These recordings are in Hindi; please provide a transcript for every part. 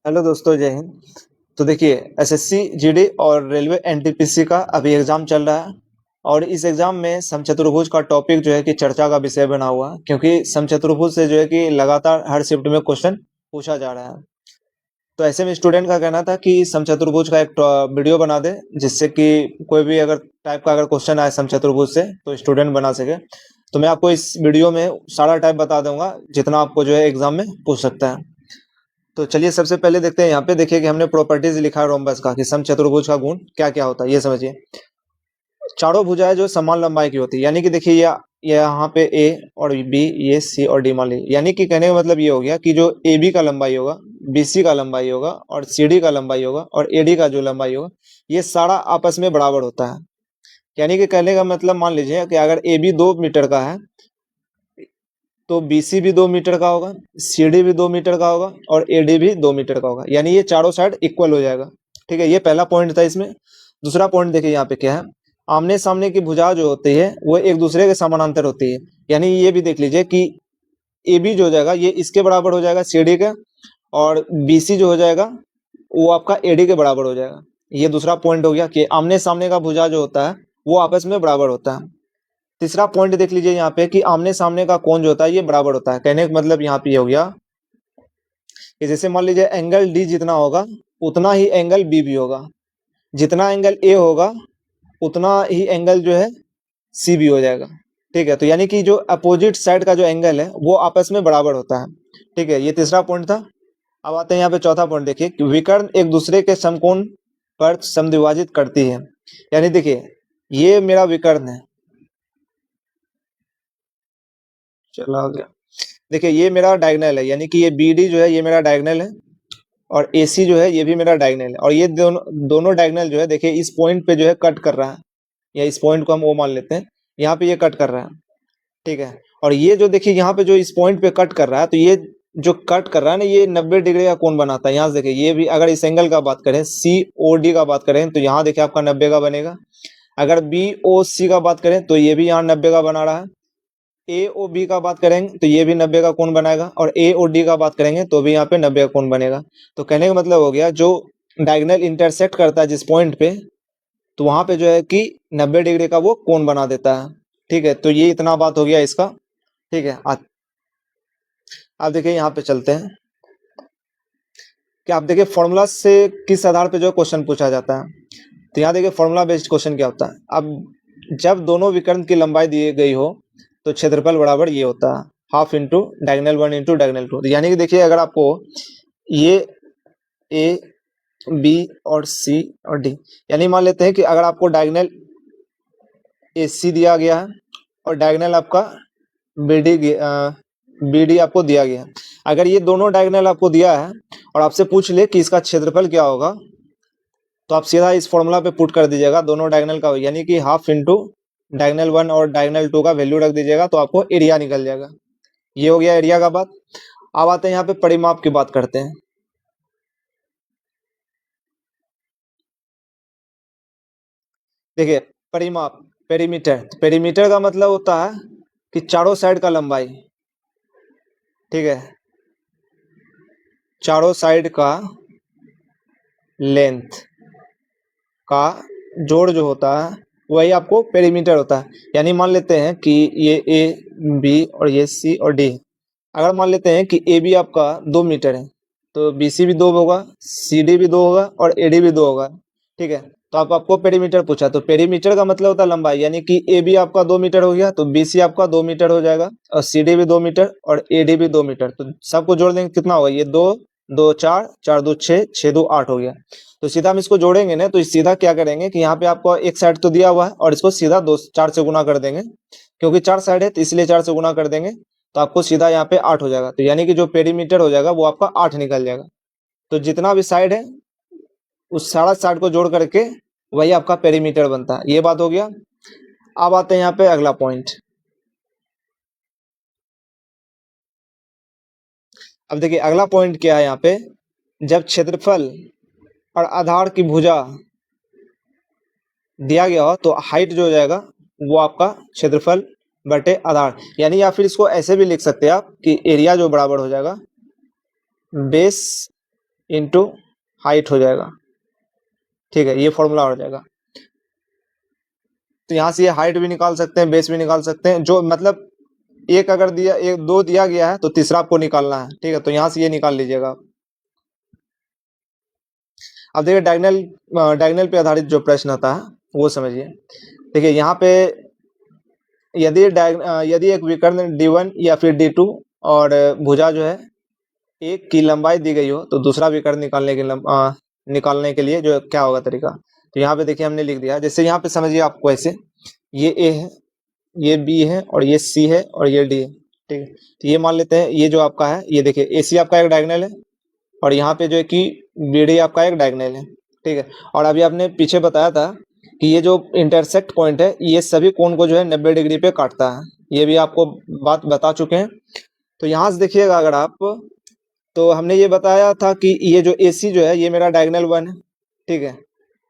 हेलो दोस्तों, जय हिंद। तो देखिए, एसएससी जीडी और रेलवे एनटीपीसी का अभी एग्जाम चल रहा है। और इस एग्जाम में समचतुर्भुज का टॉपिक जो है कि चर्चा का विषय बना हुआ है, क्योंकि समचतुर्भुज से जो है कि लगातार हर शिफ्ट में क्वेश्चन पूछा जा रहा है। तो ऐसे में स्टूडेंट का कहना था कि समचतुर्भुज का एक वीडियो बना दे, जिससे कि कोई भी अगर टाइप का अगर क्वेश्चन आए समचतुर्भुज से तो स्टूडेंट बना सके। तो मैं आपको इस वीडियो में सारा टाइप बता दूंगा जितना आपको जो है एग्जाम में पूछ सकता है। तो चलिए सबसे पहले देखते हैं। यहाँ पे देखिए कि हमने प्रॉपर्टीज लिखा है रोम्बस का, कि समचतुर्भुज का गुण क्या क्या होता है, ये समझिए। चारों भुजाएं जो समान लंबाई की होती है, यानी कि देखिए ये यहाँ पे ए और बी, ये सी और डी मान लीजिए। यानी कि कहने का मतलब ये हो गया कि जो ए बी का लंबाई होगा, बी सी का लंबाई होगा और सी डी का लंबाई होगा और ए डी का जो लंबाई होगा, ये सारा आपस में बराबर होता है। यानी कि कहने का मतलब मान लीजिए कि अगर ए बी 2 मीटर का है तो बीसी भी 2 मीटर का होगा, सीडी भी 2 मीटर का होगा और एडी भी 2 मीटर का होगा। यानी ये चारों साइड इक्वल हो जाएगा। ठीक है, ये पहला पॉइंट था इसमें। दूसरा पॉइंट देखिए यहाँ पे क्या है। आमने सामने की भुजा जो होती है वो एक दूसरे के समानांतर होती है। यानी ये भी देख लीजिए कि ए बी जो हो जाएगा ये इसके बराबर हो जाएगा, सी डी का। और बी सी जो हो जाएगा वो आपका ए डी के बराबर हो जाएगा। ये दूसरा पॉइंट हो गया कि आमने सामने का भुजा जो होता है वो आपस में बराबर होता है। तीसरा पॉइंट देख लीजिए यहाँ पे कि आमने सामने का कोण जो होता है ये बराबर होता है। कहने का मतलब यहाँ पे ये हो गया कि जैसे मान लीजिए एंगल डी जितना होगा उतना ही एंगल बी भी होगा, जितना एंगल ए होगा उतना ही एंगल जो है सी भी हो जाएगा। ठीक है, तो यानी कि जो अपोजिट साइड का जो एंगल है वो आपस में बराबर होता है। ठीक है, ये तीसरा पॉइंट था। अब आते हैं यहाँ पे चौथा पॉइंट। देखिए कि विकर्ण एक दूसरे के समकोण पर समद्विभाजित करती है। यानी देखिए ये मेरा विकर्ण है, चला गया। देखिए ये मेरा डायगोनल है, यानी कि ये बी डी जो है ये मेरा डायगोनल है और ए सी जो है ये भी मेरा डायगोनल है। और ये दोनों डायगोनल जो है देखिए इस पॉइंट पे जो है कट कर रहा है, या इस पॉइंट को हम ओ मान लेते हैं। यहाँ पे ये कट कर रहा है। ठीक है, और ये जो देखिए यहाँ पे जो इस पॉइंट पे कट कर रहा है, तो ये जो कट कर रहा है ना ये 90 डिग्री का कोण बनाता है। यहाँ से देखिए ये भी, अगर इस एंगल का बात करें सी ओ डी का बात करें तो यहाँ देखिए आपका 90 का बनेगा। अगर बी ओ सी का बात करें तो ये भी यहाँ 90 का बना रहा है। ए ओ बी का बात करेंगे तो ये भी 90 का कोण बनाएगा और ए ओ डी का बात करेंगे तो भी यहाँ पे 90 का कोण बनेगा। तो कहने का मतलब हो गया जो डायगोनल इंटरसेक्ट करता है जिस पॉइंट पे, तो वहां पे जो है कि 90 डिग्री का वो कोण बना देता है। ठीक है, तो ये इतना बात हो गया इसका। ठीक है, आप देखिए यहाँ पे चलते हैं कि आप देखिए फॉर्मूला से किस आधार पे जो क्वेश्चन पूछा जाता है। तो यहाँ देखिए फॉर्मूला बेस्ड क्वेश्चन क्या होता है। अब जब दोनों विकर्ण की लंबाई दी गई हो तो क्षेत्रफल बराबर ये होता है, half into diagonal 1 into diagonal 2। यानी कि देखिए अगर आपको ये ए बी और सी और डी, यानी मान लेते हैं कि अगर आपको डायगोनल ए सी दिया गया है और डायगोनल आपका बी डी आपको दिया गया है। अगर ये दोनों डायगोनल आपको दिया है और आपसे पूछ ले कि इसका क्षेत्रफल क्या होगा, तो आप सीधा इस फॉर्मूला पे पुट कर दीजिएगा दोनों डायगोनल का, यानी कि हाफ इंटू डायगोनल 1 और डायगोनल 2 का वैल्यू रख दीजिएगा तो आपको एरिया निकल जाएगा। ये हो गया एरिया का बात। अब आते हैं यहाँ पे परिमाप की बात करते हैं। देखिए परिमाप, पेरीमीटर, पेरीमीटर का मतलब होता है कि चारों साइड का लंबाई। ठीक है, चारों साइड का लेंथ का जोड़ जो होता है वही आपको पेरीमीटर होता है। यानी मान लेते हैं कि ये ए बी और ये सी और डी। अगर मान लेते हैं कि ए बी आपका 2 मीटर है तो बी सी भी 2 होगा, सी डी भी 2 होगा और ए डी भी 2 होगा। ठीक है, तो आपको पेरीमीटर पूछा, तो पेरीमीटर का मतलब होता है लंबाई। यानी कि ए बी आपका 2 मीटर हो गया तो बी सी आपका 2 मीटर हो जाएगा और सी डी भी 2 मीटर और ए डी भी 2 मीटर। तो सबको जोड़ देंगे कितना होगा, ये दो दो चार, चार दो छः, छः दो आठ हो गया। तो सीधा हम इसको जोड़ेंगे ना, तो सीधा क्या करेंगे कि यहाँ पे आपको एक साइड तो दिया हुआ है और इसको सीधा 4 से गुना कर देंगे, क्योंकि 4 साइड है तो इसलिए 4 से गुना कर देंगे तो आपको सीधा यहाँ पे 8 हो जाएगा। तो यानी कि जो पेरीमीटर हो जाएगा वो आपका 8 निकल जाएगा। तो जितना भी साइड है उस सारा साइड को जोड़ करके वही आपका पेरीमीटर बनता है। ये बात हो गया। अब आते हैं यहाँ पे अगला पॉइंट। अब देखिए अगला पॉइंट क्या है यहाँ पे, जब क्षेत्रफल और आधार की भुजा दिया गया हो तो हाइट जो हो जाएगा वो आपका क्षेत्रफल बटे आधार। यानी या फिर इसको ऐसे भी लिख सकते हैं आप कि एरिया जो बराबर हो जाएगा बेस इंटू हाइट हो जाएगा। ठीक है, ये फॉर्मूला हो जाएगा। तो यहाँ से ये हाइट भी निकाल सकते हैं, बेस भी निकाल सकते हैं, जो मतलब एक अगर दिया, एक दो दिया गया है तो तीसरा आपको निकालना है। ठीक है, तो यहाँ से ये निकाल लीजिएगा। अब देखिए डायगोनल पे आधारित जो प्रश्न आता है वो समझिए। देखिए यहाँ पे यदि एक विकर्ण D1 या फिर D2 और भुजा जो है एक की लंबाई दी गई हो, तो दूसरा विकर्ण निकालने के लिए जो क्या होगा तरीका। तो यहाँ पे देखिए हमने लिख दिया। जैसे यहाँ पे समझिए आपको ऐसे, ये A है, ये B है और ये C है और ये D है। ठीक है, तो ये मान लेते हैं ये जो आपका है, ये देखिए AC आपका एक डायगोनल है और यहाँ पे जो है कि BD आपका एक डायगोनल है। ठीक है, और अभी आपने पीछे बताया था कि ये जो इंटरसेक्ट पॉइंट है ये सभी कोण को जो है 90 डिग्री पे काटता है, ये भी आपको बात बता चुके हैं। तो यहाँ से देखिएगा अगर आप, तो हमने ये बताया था कि ये जो AC जो है ये मेरा डायगोनल 1 है। ठीक है,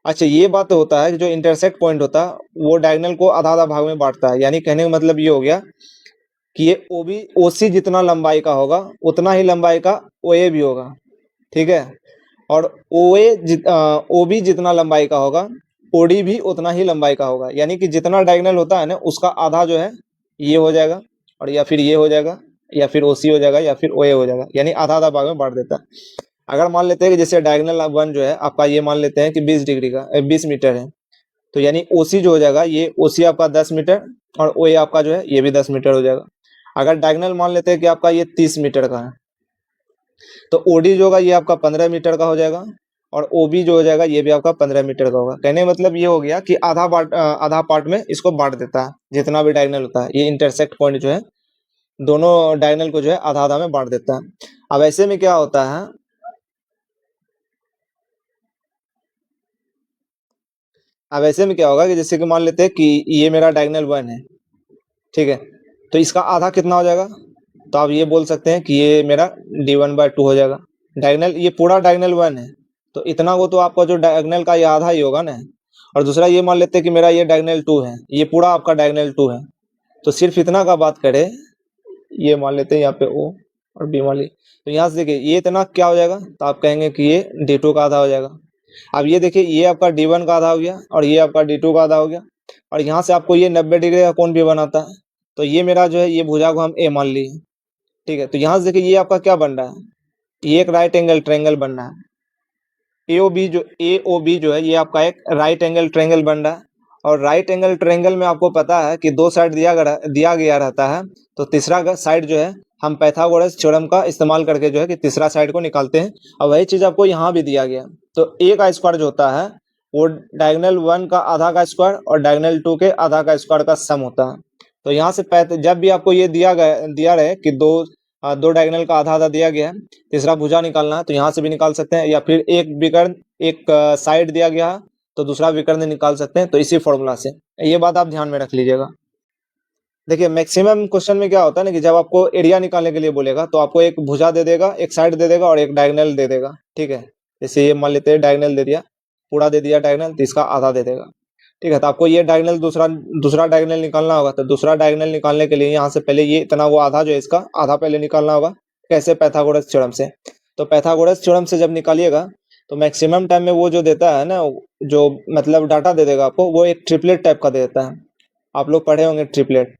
अच्छा ये बात होता है कि जो इंटरसेक्ट पॉइंट होता है वो डायगोनल को आधा आधा भाग में बांटता है। यानी कहने का मतलब ये हो गया कि ये OC जितना लंबाई का होगा उतना ही लंबाई का OA भी होगा। ठीक है, और OB जितना लंबाई का होगा OD भी उतना ही लंबाई का होगा। यानी कि जितना डायगोनल होता है ना उसका आधा जो है ये हो जाएगा, और या फिर ये हो जाएगा, या फिर OC हो जाएगा, या फिर OA हो जाएगा। यानी आधा आधा भाग में बांट देता है। अगर मान लेते हैं कि जैसे डायगोनल 1 जो है आपका, ये मान लेते हैं कि 20 डिग्री का 20 मीटर है, तो यानी OC जो हो जाएगा, ये OC आपका 10 मीटर और OA आपका जो है ये भी 10 मीटर हो जाएगा। अगर डायगोनल मान लेते हैं कि आपका ये 30 मीटर का है, तो OD जो होगा ये आपका 15 मीटर का हो जाएगा, और OB जो हो जाएगा ये भी आपका 15 मीटर का होगा। कहने का मतलब ये हो गया कि आधा पार्ट में इसको बांट देता है। जितना भी डायगोनल होता है ये इंटरसेक्ट पॉइंट जो है दोनों डायगोनल को जो है आधा आधा में बांट देता है। अब ऐसे में क्या होता है, अब ऐसे में क्या होगा कि जैसे कि मान लेते हैं कि ये मेरा डायगोनल 1 है। ठीक है, तो इसका आधा कितना हो जाएगा, तो आप ये बोल सकते हैं कि ये मेरा D1/2 हो जाएगा। डायगोनल, ये पूरा डायगोनल 1 है, तो इतना को तो आपका जो डायगोनल का ये आधा ही होगा ना। और दूसरा ये मान लेते हैं कि मेरा ये डायगोनल 2 है, ये पूरा आपका डायगोनल 2 है, तो सिर्फ इतना का बात करें, ये मान लेते हैं यहाँ पे O और B मान ली, तो यहाँ से देखिए ये इतना क्या हो जाएगा, तो आप कहेंगे कि ये D2 का आधा हो जाएगा। अब ये देखिए ये आपका D1 का आधा हो गया और ये आपका D2 का आधा हो गया, और यहाँ से आपको ये 90 डिग्री का कोण भी बनाता है, तो ये मेरा जो है ये भुजा को हम A मान लिए। ठीक है, तो यहाँ से देखिए ये आपका क्या बन रहा है, ये एक राइट एंगल ट्रायंगल बन रहा है। AOB जो है ये आपका एक राइट एंगल ट्रायंगल बन रहा है। और राइट एंगल ट्रायंगल में आपको पता है कि दो साइड दिया गया रहता है, तो तीसरा साइड जो है हम पाइथागोरस थ्योरम का इस्तेमाल करके जो है कि तीसरा साइड को निकालते हैं। और वही चीज आपको यहाँ भी दिया गया। तो A का स्क्वायर जो होता है वो डायगोनल 1 का आधा का स्क्वायर और डायगोनल 2 के आधा का स्क्वायर का सम होता है। तो यहाँ से जब भी आपको ये दिया रहे कि दो डायगोनल का आधा आधा दिया गया है, तीसरा भुजा निकालना है, तो यहाँ से भी निकाल सकते हैं, या फिर एक विकर्ण एक साइड दिया गया है तो दूसरा विकर्ण निकाल सकते हैं। तो इसी फॉर्मूला से, ये बात आप ध्यान में रख लीजिएगा। देखिए मैक्सिमम क्वेश्चन में क्या होता है ना कि जब आपको एरिया निकालने के लिए बोलेगा तो आपको एक भुजा दे देगा, एक साइड दे देगा और एक डायगोनल दे देगा। ठीक है, जैसे ये मान लेते हैं डायगोनल दे दिया, पूरा दे दिया डायगोनल, तो इसका आधा दे देगा। ठीक है, तो आपको ये डायगोनल दूसरा डायगोनल निकालना होगा। तो दूसरा डायगोनल निकालने के लिए यहाँ से पहले ये इतना वो आधा जो है इसका आधा पहले निकालना होगा। कैसे, पाइथागोरस थ्योरम से। तो पाइथागोरस थ्योरम से जब निकालिएगा तो मैक्सिमम टाइम में वो जो देता है ना, जो मतलब डाटा दे देगा आपको, वो एक ट्रिपलेट टाइप का देता है। आप लोग पढ़े होंगे ट्रिपलेट।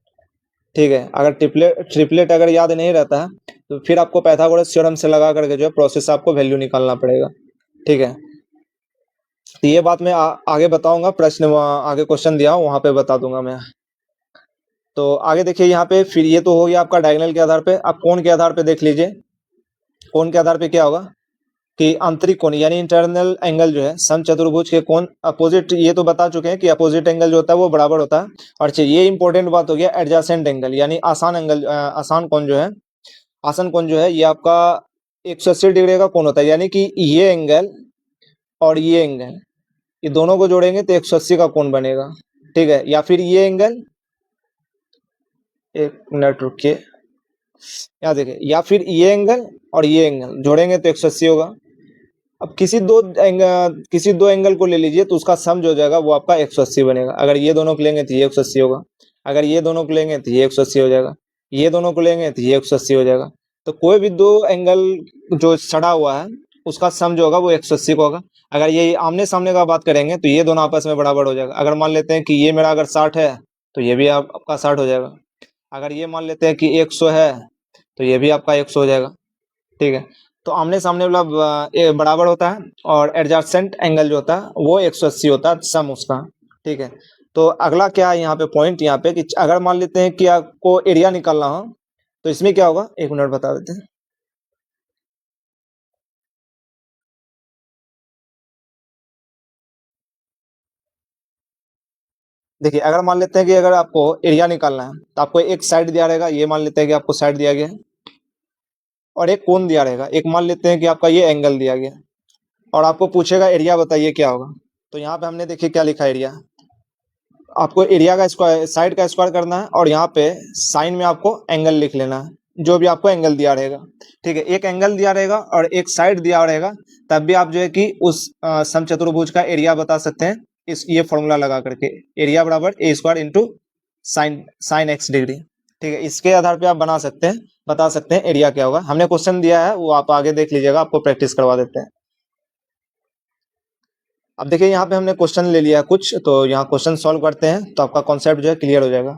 ठीक है, अगर ट्रिपलेट अगर याद नहीं रहता है तो फिर आपको पाइथागोरस थ्योरम से लगा करके जो है प्रोसेस आपको वैल्यू निकालना पड़ेगा। ठीक है, तो ये बात मैं आगे बताऊंगा, प्रश्न आगे क्वेश्चन दिया हूं वहां पे बता दूंगा मैं। तो आगे देखिए यहाँ पे, फिर ये तो हो गया आपका डायगोनल के आधार पे। अब कोण के आधार पे देख लीजिए, कोण के आधार पे क्या होगा कि आंतरिक कोण यानी इंटरनल एंगल जो है समचतुर्भुज के कोण अपोजिट, ये तो बता चुके हैं कि अपोजिट एंगल जो होता है वो बराबर होता है। और ये इंपॉर्टेंट बात हो गया, एडजेसेंट एंगल यानी आसान कोण जो है, आसन कोण जो है ये आपका 180 डिग्री का कोण होता है। यानी कि ये एंगल और ये एंगल, ये दोनों को जोड़ेंगे तो 180 का कोण बनेगा। ठीक है, या फिर ये एंगल, एक मिनट रुकिए, यहाँ देखिए, या फिर ये एंगल और ये एंगल जोड़ेंगे तो 180 होगा। अब किसी दो एंगल को ले लीजिए तो उसका सम जो हो जाएगा वो आपका 180 बनेगा। अगर ये दोनों को लेंगे तो ये 180 होगा, अगर ये दोनों को लेंगे तो ये 180 हो जाएगा, ये दोनों को लेंगे तो ये 180 हो जाएगा। तो कोई भी दो एंगल जो सड़ा हुआ है उसका सम जो होगा वो 180 का होगा। अगर ये आमने सामने का बात करेंगे तो ये दोनों आपस में बराबर हो जाएगा। अगर मान लेते हैं कि ये मेरा अगर 60 है तो ये भी आपका 60 हो जाएगा। अगर ये मान लेते हैं कि 100 है तो ये भी आपका 100 हो जाएगा। ठीक है, तो आमने सामने वाला ये बराबर होता है और एडजेसेंट एंगल जो होता है वो 180 होता है सम उसका। ठीक है, तो अगला क्या है यहाँ पे पॉइंट, यहाँ पे कि अगर मान लेते हैं कि आपको एरिया निकालना हो तो इसमें क्या होगा, एक मिनट बता देते हैं। देखिए अगर मान लेते हैं कि अगर आपको एरिया निकालना है तो आपको एक साइड दिया रहेगा, ये मान लेते हैं कि आपको साइड दिया गया है, और एक कोण दिया रहेगा, एक मान लेते हैं कि आपका ये एंगल दिया गया है, और आपको पूछेगा एरिया बताइए क्या होगा। तो यहाँ पे हमने देखिए क्या लिखा है एरिया, आपको एरिया का स्क्वायर, साइड का स्क्वायर करना है, और यहाँ पे साइन में आपको एंगल लिख लेना है, जो भी आपको एंगल दिया रहेगा। ठीक है, एक एंगल दिया रहेगा और एक साइड दिया रहेगा, तब भी आप जो है कि उस समचतुर्भुज का एरिया बता सकते हैं इस ये फॉर्मूला लगा करके, एरिया बराबर A square into sine sine X degree. ठीक है, इसके आधार पे आप बना सकते हैं, बता सकते हैं एरिया क्या होगा। हमने क्वेश्चन दिया है वो आप आगे देख लीजिएगा, आपको प्रैक्टिस करवा देते हैं। अब देखिए यहाँ पे हमने क्वेश्चन ले लिया कुछ, तो यहाँ क्वेश्चन सॉल्व करते हैं तो आपका कॉन्सेप्ट जो है क्लियर हो जाएगा।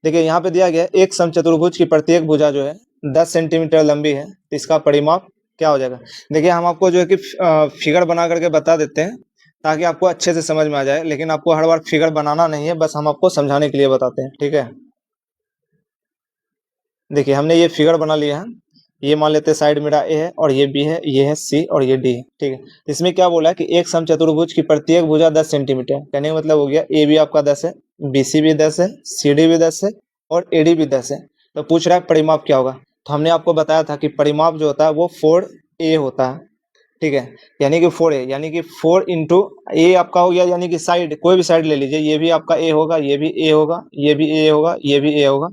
देखिए यहाँ पे दिया गया है एक समचतुर्भुज की प्रत्येक भुजा जो है 10 सेंटीमीटर लंबी है, तो इसका परिमाप क्या हो जाएगा। देखिए हम आपको जो है कि फिगर बना करके बता देते हैं ताकि आपको अच्छे से समझ में आ जाए, लेकिन आपको हर बार फिगर बनाना नहीं है, बस हम आपको समझाने के लिए बताते हैं। ठीक है, देखिए हमने ये फिगर बना लिया है, ये मान लेते हैं साइड मेरा ए है और ये बी है, ये है सी और ये डी है। ठीक है, इसमें क्या बोला है कि एक समचतुर्भुज की प्रत्येक भुजा 10 सेंटीमीटर, कहने का मतलब हो गया ए भी आपका 10 है, बीसी भी 10 है, सीडी भी 10 है और एडी भी 10 है। तो पूछ रहा है परिमाप क्या होगा, तो हमने आपको बताया था कि परिमाप जो होता है वो 4a होता है। ठीक है, यानी कि 4a, यानी कि 4 इंटू ए आपका हो गया, यानी कि साइड कोई भी साइड ले लीजिए, ये भी आपका ए होगा, ये भी ए होगा, ये भी ए होगा, ये भी ए होगा,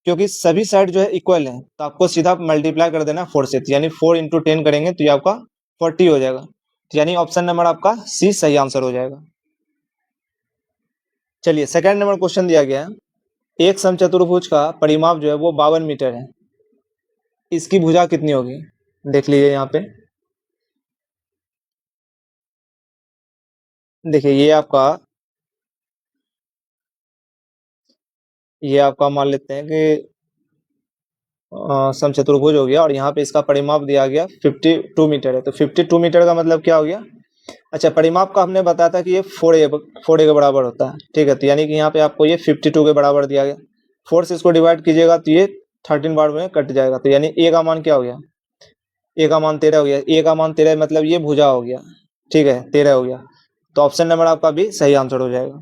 क्योंकि सभी साइड जो है इक्वल है, तो आपको सीधा मल्टीप्लाई कर देना 4 से, तो यानी 4 इंटू 10 करेंगे तो ये आपका 40 हो जाएगा। तो यानी ऑप्शन नंबर आपका सी सही आंसर हो जाएगा। चलिए सेकंड नंबर क्वेश्चन दिया गया है एक समचतुर्भुज का परिमाप जो है वो 52 मीटर है, इसकी भुजा कितनी होगी, देख लीजिए यहाँ पे। देखिए ये आपका मान लेते हैं कि समचतुर्भुज हो गया, और यहाँ पे इसका परिमाप दिया गया 52 मीटर है, तो 52 मीटर का मतलब क्या हो गया। अच्छा, परिमाप का हमने बताया था कि ये 4a के बराबर होता है। ठीक है, तो यानी कि यहाँ पे आपको ये 52 के बराबर दिया गया, 4 से इसको डिवाइड कीजिएगा तो ये 13 बार में कट जाएगा, तो यानी ए का मान क्या हो गया, ए का मान 13 हो गया, ए का मान 13 मतलब ये भुजा हो गया। ठीक है, 13 हो गया, तो ऑप्शन नंबर आपका भी सही आंसर हो जाएगा।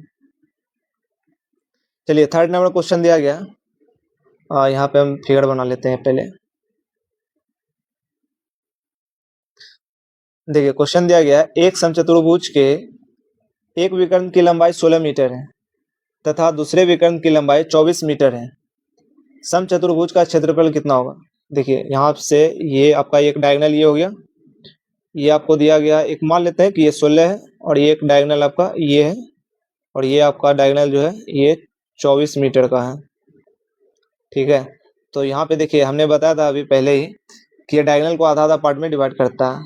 चलिए थर्ड नंबर क्वेश्चन दिया गया, यहाँ पे हम फिगर बना लेते हैं पहले। देखिए क्वेश्चन दिया गया है एक समचतुर्भुज के एक विकर्ण की लंबाई 16 मीटर है तथा दूसरे विकर्ण की लंबाई 24 मीटर है, समचतुर्भुज का क्षेत्रफल कितना होगा। देखिए यहाँ से ये आपका एक डायगोनल ये हो गया, ये आपको दिया गया एक मान लेते हैं कि ये 16 है, और ये एक डायगोनल आपका ये है, और ये आपका डायगोनल जो है ये 24 मीटर का है। ठीक है, तो यहाँ पे देखिए हमने बताया था अभी पहले ही कि ये डायगोनल को आधा आधा पार्ट में डिवाइड करता है,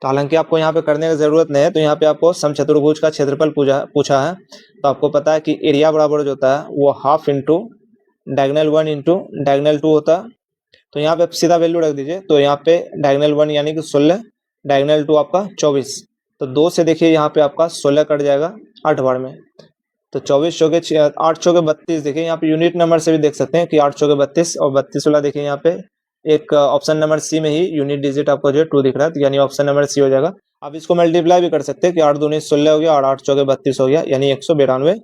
तो हालांकि आपको यहाँ पे करने की जरूरत नहीं है, तो यहाँ पे आपको समचतुर्भुज का क्षेत्रफल पूछा है, तो आपको पता है कि एरिया बराबर जो होता है वो half into diagonal 1 into diagonal 2 होता है। तो यहाँ पे आप सीधा वैल्यू रख दीजिए, तो यहाँ पे डायगोनल 1 यानी कि 16, डायगोनल 2 आपका 24, तो 2 से देखिए यहाँ पे आपका 16 कट जाएगा 8 बार में, तो 24 चौके 8 चौके 32, देखिए यहाँ पे यूनिट नंबर से भी देख सकते हैं कि 8 चौके 32, और 32 वाला देखिए यहाँ पे एक ऑप्शन नंबर सी में ही यूनिट डिजिट आपको जो है 2 दिख रहा है, तो यानी ऑप्शन नंबर सी हो जाएगा। आप इसको मल्टीप्लाई भी कर सकते हैं कि 8 दूनी 16 हो गया और 8 चौके 32 हो गया, यानी 192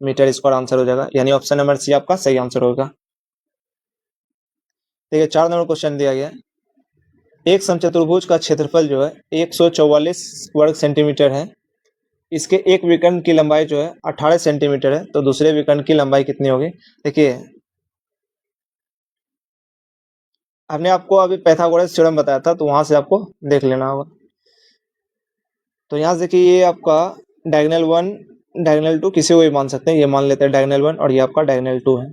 मीटर स्क्वायर आंसर हो जाएगा, यानी ऑप्शन नंबर सी आपका सही आंसर होगा। देखिए 4 नंबर क्वेश्चन दिया गया, एक समचतुर्भुज का क्षेत्रफल जो है 144 वर्ग सेंटीमीटर है, इसके एक विकर्ण की लंबाई जो है 18 सेंटीमीटर है, तो दूसरे विकर्ण की लंबाई कितनी होगी। देखिए हमने आपको अभी पाइथागोरस थ्योरम बताया था, तो वहां से आपको देख लेना होगा। तो यहाँ से देखिए ये आपका डायगोनल 1 डायगोनल 2 किसी को भी मान सकते हैं, ये मान लेते हैं डायगोनल 1 और ये आपका डायगोनल 2 है।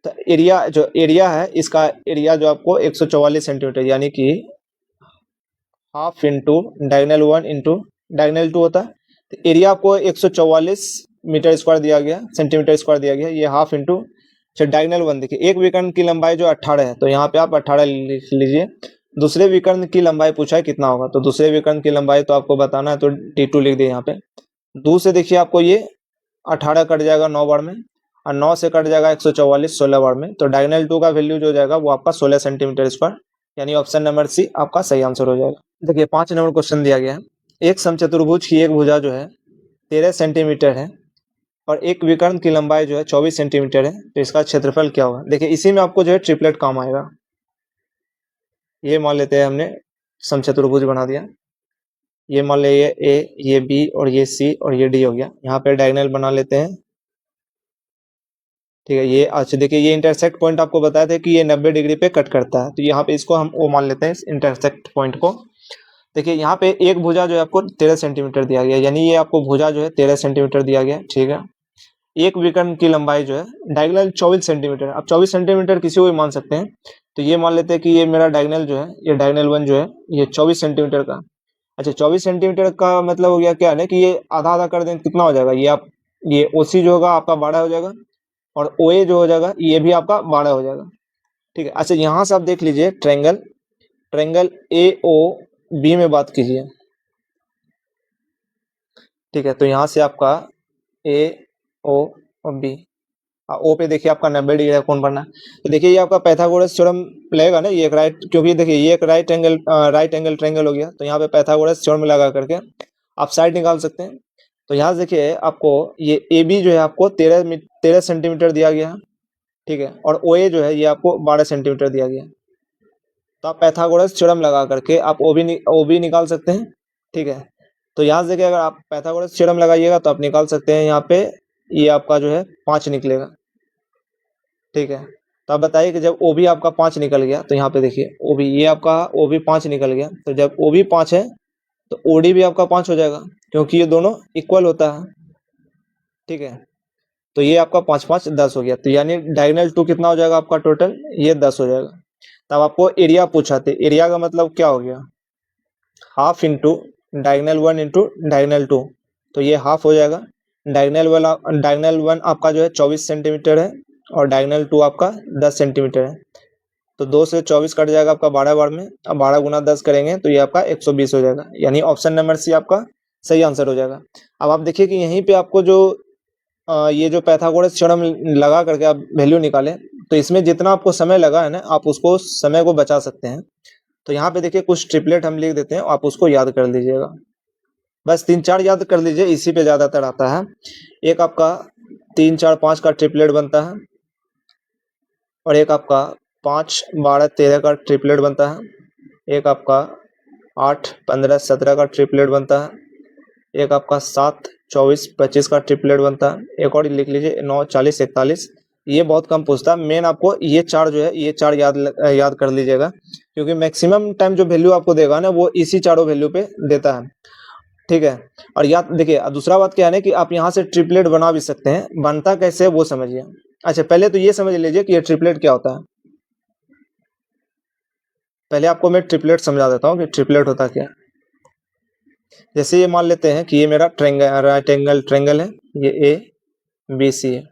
तो एरिया है इसका, एरिया जो आपको 144 सेंटीमीटर, यानी कि half into diagonal 1 into diagonal 2 होता है। तो एरिया आपको 144 मीटर स्क्वायर दिया गया, सेंटीमीटर स्क्वायर दिया गया, ये हाफ इंटू। अच्छा डायगनल 1 देखिए, एक विकर्ण की लंबाई जो 18 है, तो यहाँ पे आप 18 लिख लीजिए। दूसरे विकर्ण की लंबाई पूछा है कितना होगा, तो दूसरे विकर्ण की लंबाई तो आपको बताना है, तो D2 लिख दिए यहाँ पे। 2 से देखिए आपको ये 18 कट जाएगा 9 बार में, और 9 से कट जाएगा 144 16 बार में, तो डायगनल 2 का वैल्यू जो हो जाएगा वो आपका 16 सेंटीमीटर स्क्वायर, यानी ऑप्शन नंबर सी आपका सही आंसर हो जाएगा। देखिए 5 नंबर क्वेश्चन दिया गया है, एक समचतुर्भुज की एक भुजा जो है 13 सेंटीमीटर है और एक विकर्ण की लंबाई जो है 24 सेंटीमीटर है, तो इसका क्षेत्रफल क्या होगा। देखिए इसी में आपको जो है ट्रिपलेट काम आएगा। ये मान लेते हैं हमने समचतुर्भुज बना दिया, ये मान ले ये ए, ये बी और ये सी और ये डी हो गया। यहाँ पे डायगोनल बना लेते हैं, ठीक है। ये अच्छा देखिए, ये इंटरसेक्ट पॉइंट आपको बताया था कि ये 90 डिग्री पे कट करता है, तो यहाँ पे इसको हम ओ मान लेते हैं, इस इंटरसेक्ट पॉइंट को। देखिए यहाँ पे एक भुजा जो है आपको 13 सेंटीमीटर दिया गया, यानी ये आपको भुजा जो है 13 सेंटीमीटर दिया गया, ठीक है। एक विकर्ण की लंबाई जो है डायगोनल 24 सेंटीमीटर, अब 24 सेंटीमीटर किसी को भी मान सकते हैं, तो ये मान लेते हैं कि ये मेरा डायगोनल जो है, ये डायगोनल 1 जो है ये 24 सेंटीमीटर का। अच्छा 24 सेंटीमीटर का मतलब हो गया क्या है ना, कि ये आधा आधा कर दें कितना हो जाएगा, ये आप ये ओसी जो होगा आपका 12 हो जाएगा, और ओ ए जो हो जाएगा ये भी आपका 12 हो जाएगा, ठीक है। अच्छा यहाँ से आप देख लीजिए triangle, triangle A O B में बात कीजिए, ठीक है। तो यहाँ से आपका ए ओ और बी, ओ पे देखिए आपका 90 डिग्री का कोण बनना है, तो देखिए ये आपका पाइथागोरस थ्योरम लगेगा ना, ये एक राइट, क्योंकि देखिए ये एक राइट एंगल ट्रायंगल हो गया, तो यहाँ पे पाइथागोरस थ्योरम लगा करके आप साइड निकाल सकते हैं। तो यहाँ देखिए आपको ये ए बी जो है आपको 13 सेंटीमीटर दिया गया है, ठीक है, और ओ ए जो है ये आपको 12 सेंटीमीटर दिया गया। तो आप पाइथागोरस थ्योरम लगा करके आप ओ बी निकाल सकते हैं, ठीक है। तो यहाँ से देखिए अगर आप पाइथागोरस थ्योरम लगाइएगा तो आप निकाल सकते हैं, यहाँ पे ये आपका जो है 5 निकलेगा, ठीक है। तो आप बताइए कि जब ओ बी आपका 5 निकल गया, तो यहाँ पे देखिए ओ बी, ये आपका ओ बी 5 निकल गया, तो जब ओ बी 5 है तो ओ डी भी आपका 5 हो जाएगा, क्योंकि ये दोनों इक्वल होता है, ठीक है। तो ये आपका 5 5 10 हो गया, तो यानी डायगोनल 2 कितना हो जाएगा आपका टोटल, ये 10 हो जाएगा। तब आपको एरिया पूछा था, एरिया का मतलब क्या हो गया, half into diagonal 1 into diagonal 2, तो ये हाफ हो जाएगा। डायगोनल 1 आपका जो है 24 सेंटीमीटर है और डायगोनल 2 आपका 10 सेंटीमीटर है, तो 2 से 24 कट जाएगा आपका 12 बार में, अब 12 गुना 10 करेंगे तो ये आपका 120 हो जाएगा, यानी ऑप्शन नंबर सी आपका सही आंसर हो जाएगा। अब आप देखिए कि यहीं पे आपको जो ये जो पाइथागोरस थ्योरम लगा करके आप वैल्यू निकालें, तो इसमें जितना आपको समय लगा है ना, आप उसको समय को बचा सकते हैं। तो यहाँ पे देखिए कुछ ट्रिपलेट हम लिख देते हैं, आप उसको याद कर लीजिएगा, बस 3 4 याद कर लीजिए, इसी पे ज्यादातर आता है। एक आपका 3 4 5 का ट्रिपलेट बनता है, और एक आपका 5 12 13 का ट्रिपलेट बनता है, एक आपका 8 15 17 का ट्रिपलेट बनता है, एक आपका 7 24 25 का ट्रिपलेट बनता है, एक और लिख लीजिए 9 40 41। ये बहुत कम पूछता है, मेन आपको ये 4 जो है, ये 4 याद कर लीजिएगा, क्योंकि मैक्सिमम टाइम जो वैल्यू आपको देगा ना वो इसी चारों वैल्यू पे देता है, ठीक है। और याद देखिए दूसरा बात क्या है ना, कि आप यहाँ से ट्रिपलेट बना भी सकते हैं, बनता कैसे है वो समझिए। अच्छा पहले तो ये समझ लीजिए कि ये ट्रिपलेट क्या होता है, पहले आपको मैं ट्रिपलेट समझा देता हूँ कि ट्रिपलेट होता क्या है। जैसे ये मान लेते हैं कि ये मेरा राइट एंगल ट्रायंगल है, ये ए बी सी है।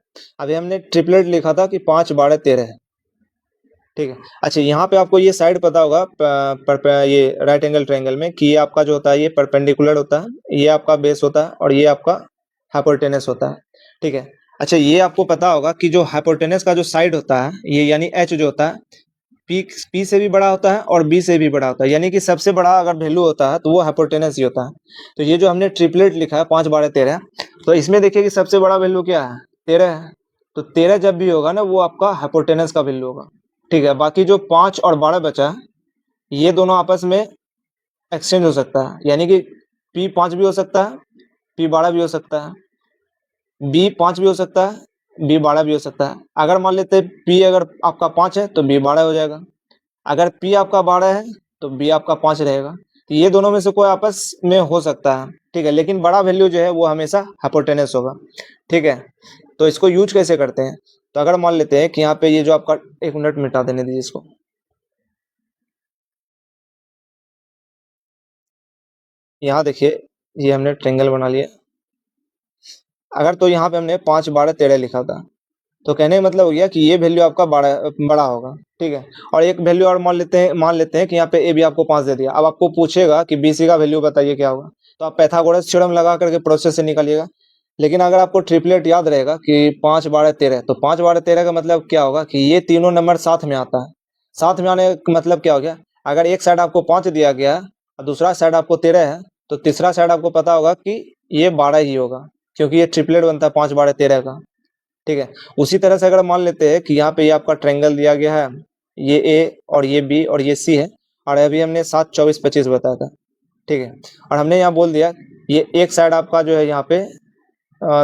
अभी हमने ट्रिपलेट लिखा था कि 5 12 13 है, ठीक है। अच्छा यहाँ पे आपको ये साइड पता होगा ये राइट एंगल ट्रायंगल में, कि ये आपका जो होता है ये परपेंडिकुलर होता है, ये आपका बेस होता है और ये आपका हाइपोटेनस होता है, ठीक है। अच्छा ये आपको पता होगा कि जो हाइपोटेनस का जो साइड होता है ये, यानी एच जो होता है, पी से भी बड़ा होता है और बी से भी बड़ा होता है, यानी कि सबसे बड़ा अगर वैल्यू होता है तो वो हाइपोटेनस ही होता है। तो ये जो हमने ट्रिपलेट लिखा है 5 12 13, तो इसमें देखिए कि सबसे बड़ा वैल्यू क्या है, 13 है, तो 13 जब भी होगा ना वो आपका हाइपोटेनस का वैल्यू होगा, ठीक है। बाकी जो 5 और 12 बचा है ये दोनों आपस में एक्सचेंज हो सकता है, यानी कि P5 भी हो सकता है, P12 भी हो सकता है, B5 भी हो सकता है, B12 भी हो सकता है। अगर मान लेते हैं P अगर आपका 5 है तो B12 हो जाएगा, अगर P आपका 12 है तो B आपका 5 रहेगा, तो ये दोनों में से कोई आपस में हो सकता है, ठीक है। लेकिन बड़ा वैल्यू जो है वो हमेशा हाइपोटेनस होगा, ठीक है। तो इसको यूज कैसे करते हैं, तो अगर मान लेते हैं कि यहाँ पे ये जो आपका, 1 मिनट मिटा देने दीजिए इसको। यहाँ देखिए ये हमने ट्रायंगल बना लिया। अगर तो यहाँ पे हमने 5 12 13 लिखा था, तो कहने का मतलब हो गया कि ये वैल्यू आपका बड़ा बड़ा होगा, ठीक है। और एक वैल्यू और मान लेते हैं कि यहाँ पे ए बी आपको 5 दे दिया। अब आपको पूछेगा कि बी सी का वैल्यू बताइए क्या होगा, तो आप पाइथागोरस थ्योरम लगा करके प्रोसेस से निकालिएगा। लेकिन अगर आपको ट्रिपलेट याद रहेगा कि 5 12 13, तो 5 12 13 का मतलब क्या होगा कि ये तीनों नंबर साथ में आता है। साथ में आने का मतलब क्या हो गया, अगर एक साइड आपको 5 दिया गया और दूसरा साइड आपको 13 है, तो तीसरा साइड आपको पता होगा कि ये 12 ही होगा, क्योंकि ये ट्रिपलेट बनता है 5 12 13 का, ठीक है। उसी तरह से अगर मान लेते हैं कि यहाँ पे ये आपका ट्रायंगल दिया गया है, ये ए और ये बी और ये सी है, और अभी हमने 7 24 25 बताया था, ठीक है। और हमने यहाँ बोल दिया ये एक साइड आपका जो है यहाँ पे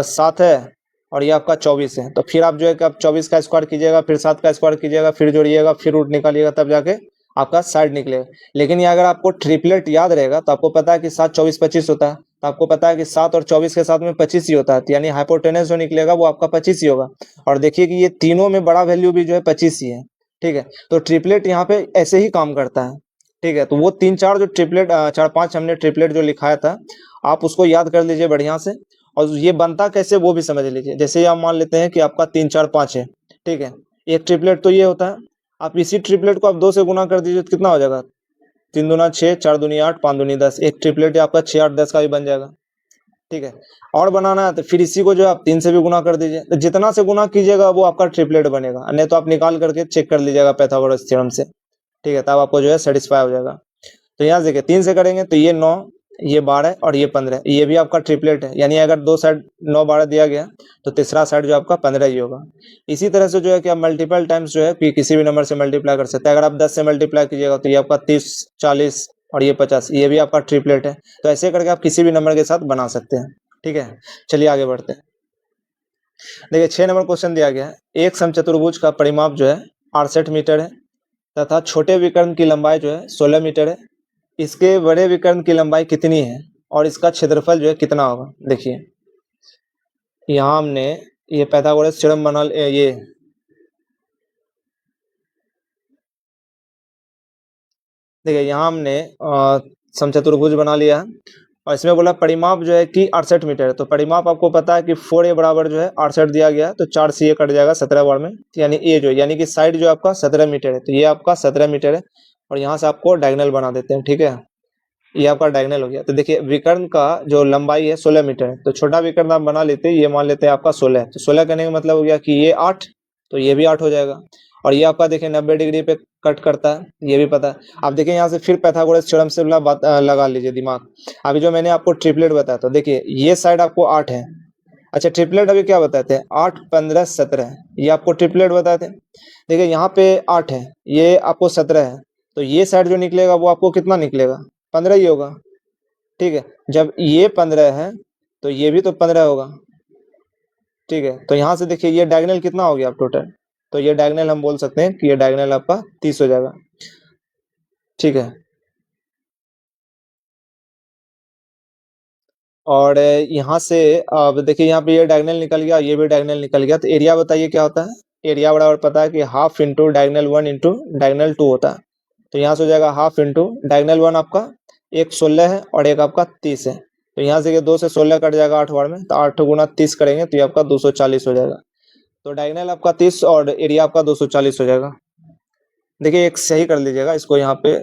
7 है और ये आपका 24 है, तो फिर आप जो है कि आप 24 का स्क्वायर कीजिएगा, फिर 7 का स्क्वायर कीजिएगा, फिर जोड़िएगा, फिर रूट निकालिएगा, तब जाके आपका साइड निकलेगा। लेकिन ये अगर आपको ट्रिपलेट याद रहेगा तो आपको पता है कि 7 24 25 होता है, तो आपको पता है कि 7 और 24 के साथ में 25 ही होता है, तो यानी हाइपोटेनस जो निकलेगा वो आपका 25 ही होगा। और देखिए कि ये तीनों में बड़ा वैल्यू भी जो है 25 ही है, ठीक है। तो ट्रिपलेट यहाँ पे ऐसे ही काम करता है, ठीक है। तो वो 3 4 जो ट्रिपलेट 4 5 हमने ट्रिपलेट जो लिखाया था, आप उसको याद कर लीजिए बढ़िया से। और ये बनता कैसे वो भी समझ लीजिए। जैसे आप मान लेते हैं कि आपका 3 4 5 है, ठीक है। एक ट्रिपलेट तो ये होता है, आप इसी ट्रिपलेट को आप 2 से गुना कर दीजिए तो कितना हो जाएगा, 3 दूना 6, 4 दूनी 8, 5 दूनी 10। एक ट्रिपलेट आपका 6 8 10 का भी बन जाएगा, ठीक है। और बनाना है तो फिर इसी को जो है आप 3 से भी गुना कर दीजिए, तो जितना से गुना कीजिएगा वो आपका ट्रिपलेट बनेगा। नहीं तो आप निकाल करके चेक कर लीजिएगा पाइथागोरस थ्योरम से, ठीक है, तब आपको जो है सेटिस्फाई हो जाएगा। तो यहाँ देखिए 3 से करेंगे तो ये 9, ये 12 और ये 15, ये भी आपका ट्रिपलेट है। यानी अगर दो साइड 9 12 दिया गया तो तीसरा साइड जो आपका 15 ही होगा। इसी तरह से जो है कि आप मल्टीपल टाइम्स जो है कि किसी भी नंबर से मल्टीप्लाई कर सकते हैं। अगर आप 10 से मल्टीप्लाई कीजिएगा तो ये आपका 30 40 और ये 50, ये भी आपका ट्रिपलेट है। तो ऐसे करके आप किसी भी नंबर के साथ बना सकते हैं, ठीक है। चलिए आगे बढ़ते हैं। देखिए 6 नंबर क्वेश्चन दिया गया है, एक समचतुर्भुज का परिमाप जो है 68 मीटर है तथा छोटे विकर्ण की लंबाई जो है 16 मीटर है। इसके बड़े विकर्ण की लंबाई कितनी है और इसका क्षेत्रफल जो है कितना होगा। देखिए यहाँ हमने ये पाइथागोरस थ्योरम बना ये देखिए यहाँ हमने समचतुर्भुज बना लिया है और इसमें बोला परिमाप जो है कि 68 मीटर है। तो परिमाप आपको पता है कि 4a बराबर जो है 68 दिया गया, तो 4 से ये कट जाएगा 17 बार में, यानी ए जो यानी कि साइड जो आपका 17 मीटर है, तो ये आपका 17 मीटर है। और यहाँ से आपको डायगोनल बना देते हैं, ठीक है। ये आपका डायगोनल हो गया। तो देखिए विकर्ण का जो लंबाई है 16 मीटर है, तो छोटा विकर्ण आप बना लेते हैं, ये मान लेते हैं आपका 16 है। तो 16 करने का मतलब हो गया कि ये 8, तो ये भी 8 हो जाएगा। और ये आपका देखिए 90 डिग्री पे कट करता है, ये भी पता है। आप देखिए यहाँ से फिर पाइथागोरस थ्योरम से लगा लीजिए दिमाग। अभी जो मैंने आपको ट्रिपलेट बताया, तो देखिए ये साइड आपको 8 है। अच्छा ट्रिपलेट अभी क्या बताते हैं, 8 15 17, ये आपको ट्रिपलेट बताते हैं। देखिए यहाँ पे 8 है, ये आपको 17 है, तो ये साइड जो निकलेगा वो आपको कितना निकलेगा, 15 ही होगा, ठीक है। जब ये 15 है तो ये भी तो 15 होगा, ठीक है। तो यहाँ से देखिए ये डायगोनल कितना हो गया आप टोटल, तो ये डायगोनल हम बोल सकते हैं कि ये डायगोनल आपका 30 हो जाएगा, ठीक है। और यहाँ से अब देखिए यहाँ पे ये डायगोनल निकल गया, ये भी डायगोनल निकल गया, तो एरिया बताइए क्या होता है। एरिया बराबर पता है कि half into diagonal 1 into diagonal 2 होता है। तो यहाँ से हो जाएगा हाफ इंटू डायगोनल 1 आपका एक 16 है और एक आपका 30 है। तो यहाँ से 2 से 16 कट जाएगा 8 बार में, तो 8 गुना 30 करेंगे तो ये आपका 240 हो जाएगा। तो डायगोनल आपका 30 और एरिया आपका 240 हो जाएगा। देखिए एक सही कर लीजिएगा इसको, यहाँ पे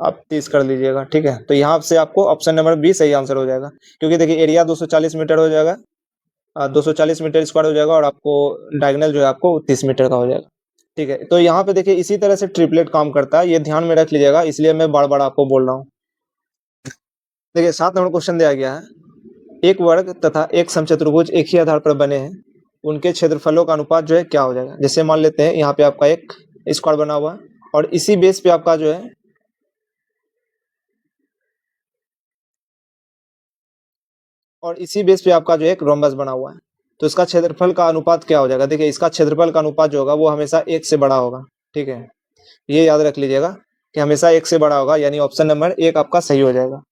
आप 30 कर लीजिएगा, ठीक है। तो यहाँ से आपको ऑप्शन नंबर बी सही आंसर हो जाएगा, क्योंकि देखिए एरिया 240 मीटर हो जाएगा, 240 मीटर स्क्वायर हो जाएगा, और आपको डायगोनल जो है आपको 30 मीटर का हो जाएगा, ठीक है। तो यहाँ पे देखिए इसी तरह से ट्रिपलेट काम करता है, ये ध्यान में रख लीजिएगा, इसलिए मैं बार बार आपको बोल रहा हूँ। देखिए 7 नंबर क्वेश्चन दिया गया है, एक वर्ग तथा एक समचतुर्भुज एक ही आधार पर बने हैं, उनके क्षेत्रफलों का अनुपात जो है क्या हो जाएगा। जैसे मान लेते हैं यहाँ पे आपका एक स्क्वायर बना हुआ है और इसी बेस पे आपका जो है एक रोम्बस बना हुआ है, तो इसका क्षेत्रफल का अनुपात क्या हो जाएगा। देखिए इसका क्षेत्रफल का अनुपात जो होगा वो हमेशा 1 से बड़ा होगा, ठीक है। ये याद रख लीजिएगा कि हमेशा 1 से बड़ा होगा, यानी ऑप्शन नंबर 1 आपका सही हो जाएगा।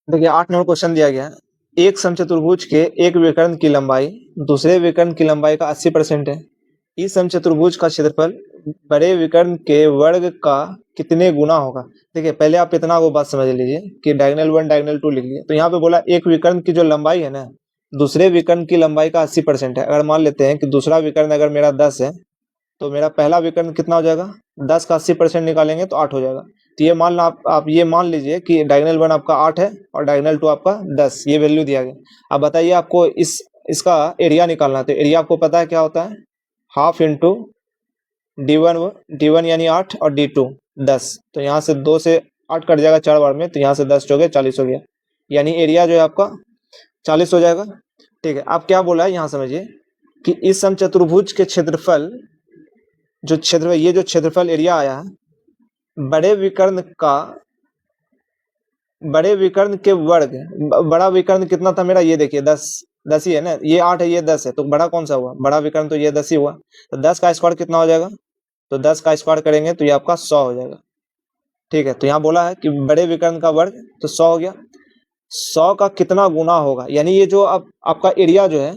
देखिए 8 नंबर क्वेश्चन दिया गया है, एक समचतुर्भुज के एक विकर्ण की लंबाई दूसरे विकर्ण की लंबाई का 80% है। इस समचतुर्भुज का क्षेत्रफल बड़े विकर्ण के वर्ग का कितने गुना होगा। देखिए पहले आप इतना वो बात समझ लीजिए कि डायगोनल 1 डायगोनल 2 लिख लिए, तो यहाँ पे बोला एक विकर्ण की जो लंबाई है ना, दूसरे विकर्ण की लंबाई का 80% है। अगर मान लेते हैं कि दूसरा विकर्ण अगर मेरा 10 है, तो मेरा पहला विकर्ण कितना हो जाएगा, 10 का 80% निकालेंगे तो 8 हो जाएगा। तो ये मान लो आप ये मान लीजिए कि डायगोनल 1 आपका 8 है और डायगोनल 2 आपका 10, ये वैल्यू दिया गया। अब बताइए आपको इसका एरिया निकालना है, तो एरिया आपको पता है क्या होता है, हाफ इंटू D1 यानी 8 और D2 10। तो यहाँ से 2 से 8 कट जाएगा 4 बार में, तो यहाँ से 10 हो गया 40 हो गया, यानी एरिया जो है आपका 40 हो जाएगा। ठीक है, अब क्या बोला है यहाँ समझिए कि इस समचतुर्भुज के क्षेत्रफल ये जो क्षेत्रफल एरिया आया है, बड़े विकर्ण के वर्ग, बड़ा विकर्ण कितना था मेरा, ये देखिए 10 ही है ना, ये 8 है ये 10 है, तो बड़ा कौन सा हुआ, बड़ा विकर्ण तो ये 10 ही हुआ। तो 10 का स्क्वायर कितना हो जाएगा, तो 10 का स्क्वायर करेंगे तो ये आपका 100 हो जाएगा। ठीक है, तो यहाँ बोला है कि बड़े विकर्ण का वर्ग, तो 100 हो गया। 100 का कितना गुना होगा, यानी ये जो आपका एरिया जो है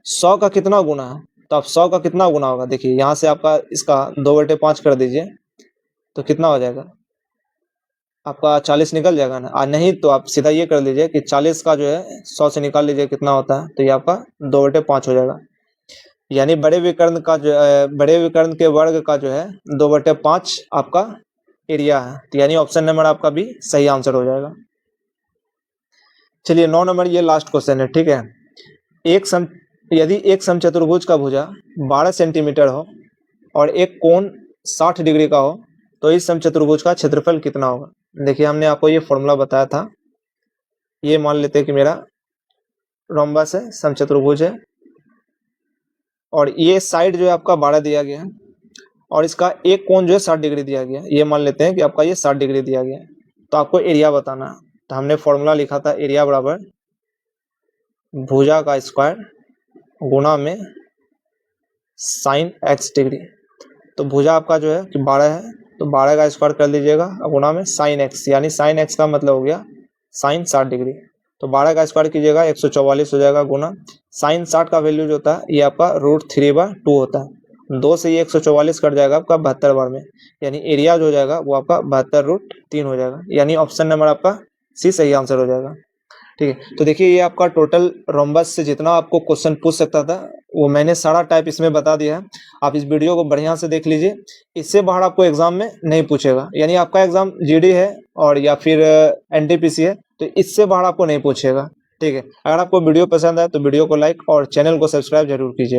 100 का कितना गुना है, तो आप 100 का कितना गुना होगा, देखिए यहाँ से आपका इसका 2/5 कर दीजिए तो कितना हो जाएगा आपका 40 निकल जाएगा ना। नहीं तो आप सीधा ये कर लीजिए कि 40 का जो है 100 से निकाल लीजिए कितना होता है, तो ये आपका 2/5 हो जाएगा। यानी बड़े विकर्ण के वर्ग का जो है 2/5 आपका एरिया है। तो यानी ऑप्शन नंबर आपका भी सही आंसर हो जाएगा। चलिए 9 नंबर, ये लास्ट क्वेश्चन है। ठीक है, यदि एक समचतुर्भुज का भुजा 12 सेंटीमीटर हो और एक कोण 60 डिग्री का हो, तो इस समचतुर्भुज का क्षेत्रफल कितना होगा। देखिए हमने आपको ये फॉर्मूला बताया था। ये मान लेते हैं कि मेरा रोम्बस है, समचतुर्भुज है, और ये साइड जो है आपका 12 दिया गया है और इसका एक कोण जो है 60 डिग्री दिया गया है। ये मान लेते हैं कि आपका ये 60 डिग्री दिया गया है, तो आपको एरिया बताना है। तो हमने फॉर्मूला लिखा था, एरिया बराबर भुजा का स्क्वायर गुणा में साइन x डिग्री। तो भुजा आपका जो है कि 12 है, तो 12 का स्क्वायर कर लीजिएगा गुणा में साइन x, यानी साइन x का मतलब हो गया साइन 60 डिग्री। तो 12 का स्क्वायर कीजिएगा 144 हो जाएगा, गुना साइन 60 का वैल्यू जो होता है ये आपका √3/2 होता है। 2 से ये 144 कट जाएगा आपका 72 बार में, यानी एरिया जो हो जाएगा वो आपका 72√3 हो जाएगा। यानी ऑप्शन नंबर आपका सी सही आंसर हो जाएगा। ठीक है, तो देखिए ये आपका टोटल रोम्बस से जितना आपको क्वेश्चन पूछ सकता था वो मैंने सारा टाइप इसमें बता दिया है। आप इस वीडियो को बढ़िया से देख लीजिए, इससे बाहर आपको एग्जाम में नहीं पूछेगा। यानी आपका एग्जाम जीडी है और या फिर एनटीपीसी है, तो इससे बाहर आपको नहीं पूछेगा। ठीक है, अगर आपको वीडियो पसंद आए तो वीडियो को लाइक और चैनल को सब्सक्राइब जरूर कीजिएगा।